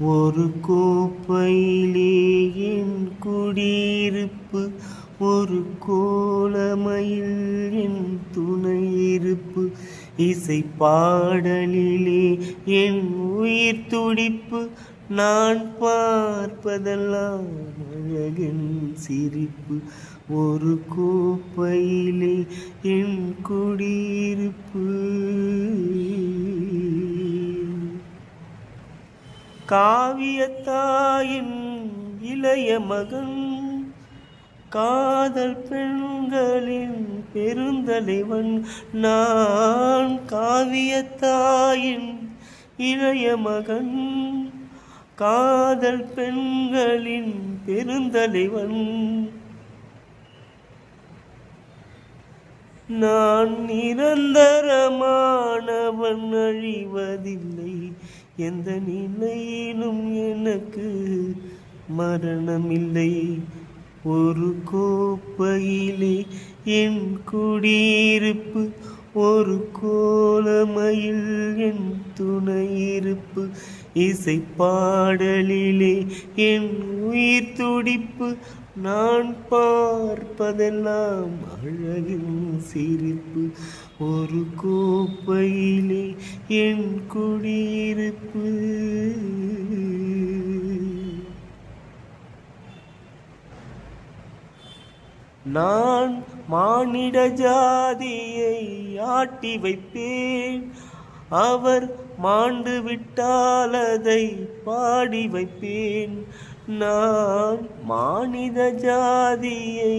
ஒரு கோப்பையிலே என் குடியிருப்பு, ஒரு கோலமையில் என் துணை இருப்பு, இசை பாடலிலே என் உயிர் துடிப்பு, நான் பார்ப்பதெல்லாம் அழகின் சிரிப்பு. ஒரு கோப்பையிலே என் குடியிருப்பு. காவியத்தாயின் இளைய மகன், காதல் பெண்களின் பெருந்தலைவன் நான். காவியத்தாயின் இளைய மகன், காதல் பெண்களின் பெருந்தலைவன் நான். நிரந்தரமானவன், அழிவதில்லை எந்த நிலையிலும் எனக்கு மரணமில்லை. ஒரு கோப்பையிலே என் குடியிருப்பு, ஒரு கோலமையில் என் துணை இருப்பு, இசை பாடலிலே என் உயிர் துடிப்பு, நான் பார்ப்பதெல்லாம் அழகின் சிரிப்பு. ஒரு கோப்பையிலே என் குடியிருப்பு. நான் மானிட ஜாதியை ஆட்டி வைப்பேன், அவர் மாண்டு விட்டால் அதை பாடி வைப்பேன். நான் மானிட ஜாதியை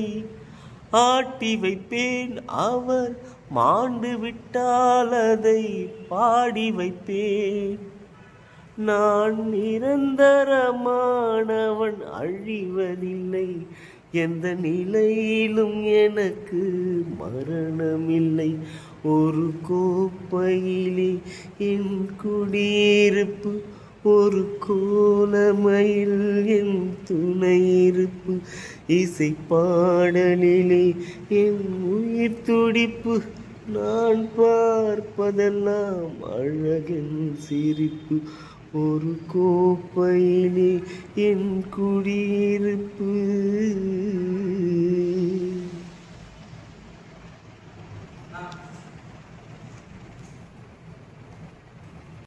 ஆட்டி வைப்பேன், அவர் மாண்டு விட்டால் அதை பாடி வைப்பேன். நான் நிரந்தரமானவன், அழிவதில்லை எந்த நிலையிலும் எனக்கு மரணமில்லை. ஒரு கோப்பையிலே என் குடியிருப்பு, ஒரு கோலமையில் என் துணை இருப்பு, இசை பாடலிலே என் உயிர் துடிப்பு, நான் பார்ப்பதெல்லாம் அழகின் சிரிப்பு. ஒரு கோப்பையிலே என் குடியிருப்பு.